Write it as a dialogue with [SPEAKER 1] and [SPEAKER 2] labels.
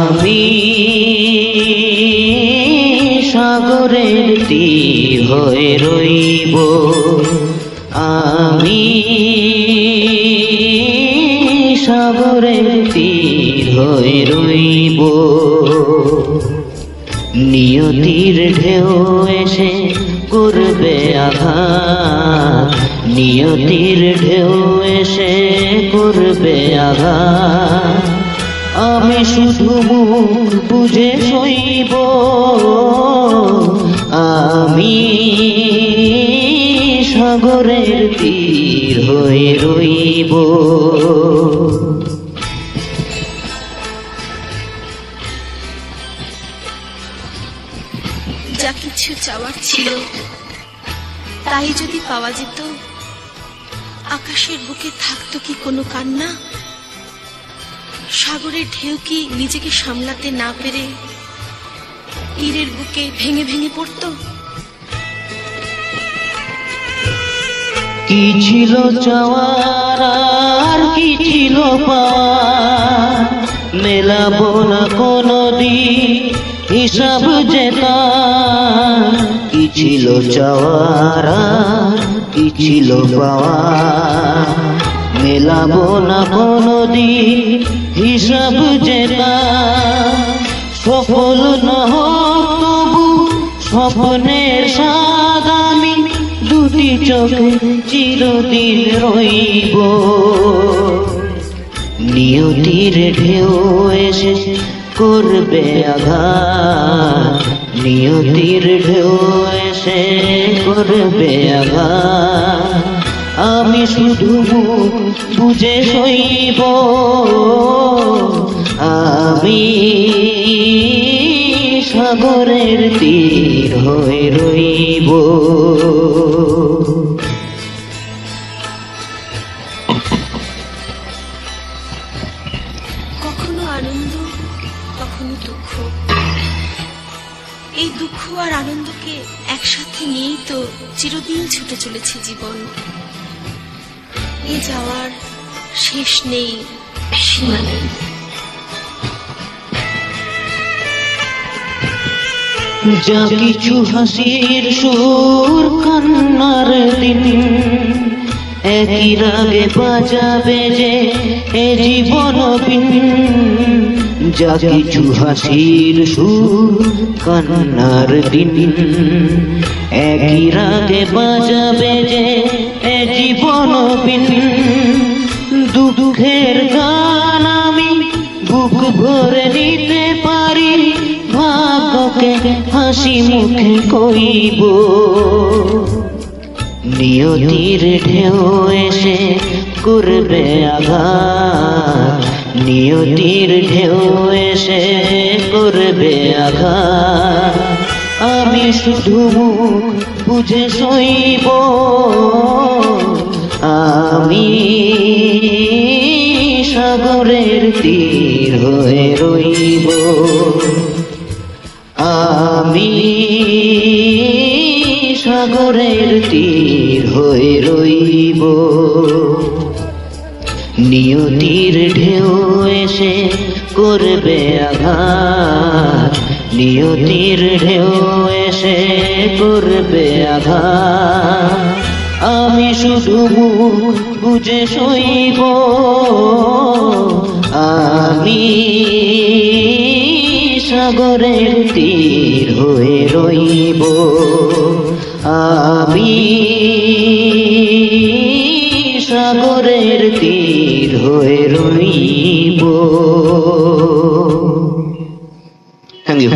[SPEAKER 1] আমি সাগরের তীর হয়ে রইব, আমি সাগরের তীর হয়ে রইব। নিয়তির ঢেউ এসে করবে আঘাত, নিয়তির ঢেউ এসে করবে আঘাত। আমি শুধু মুখ বুঝে সইব, আমি সাগরের তীর হয়ে রইব।
[SPEAKER 2] যা কিছু চাওয়ার ছিল তাই যদি পাওয়া যেত, আকাশের বুকে থাকতো কি কোনো কান্না? সাগরের ঢেউ কি নিজেকে সামলাতে না পেরে তীরের বুকে ভেঙে ভেঙে পড়তো?
[SPEAKER 1] কি ছিল চাওয়ার আর কি ছিল পাওয়ার, মেলাবো না কোনদিন হিসাব যেতা। কি ছিল চাওয়ার আর কি ছিল পাওয়ার, মেলাবো না কোনদিন হিসাব যেতা। সফল না হোক তবু স্বপ্নের স্বাদ আমি দুটি চোখে চিরদিন রইব। নিয়তির ঢেউ এসে করবে আঘাত, নিয়তির ঢেউ এসে করবে আঘাত। আমি শুধু মুখ বুঝে সইব, আমি সাগরের তীর হয়ে রইব।
[SPEAKER 2] কখনো আনন্দ, কখনো দুঃখ। এই দুঃখ আর আনন্দকে একসাথে নিয়েই তো চিরদিন ছুটে চলেছে জীবন। এ যাওয়ার শেষ নেই, সীমা নেই।
[SPEAKER 1] যা কিছু হাসির সুর কান্নার দিন, একই রাগে বাজাবে যে এ জীবন বিন। যা কিছু হাসির সুর কান্নার দিন, একই রাগে বাজাবে যে এ জীবন বিন। দুঃখের গান আমি বুক ভরে নিতে পারি, ভাগ্যকে হাসি মুখে কইব। নিয়তির ঢেউ এসে করবে আঘাত, নিয়তির ঢেউ এসে করবে আঘাত। আমি শুধু মুখ বুঝে সইব, আমি সাগরের তীর হয়ে রইব, আমি সাগরের তীর হয়ে রইব। নিয়তির ঢেউ এসে করবে আঘাত, নিয়তির ঢেউ এসে করবে আঘাত। আমি শুধু মুখ বুঝে সইব, আমি সাগরের তীর হয়ে রইব, আমি সাগরের তীর হয়ে রইব। Thank you.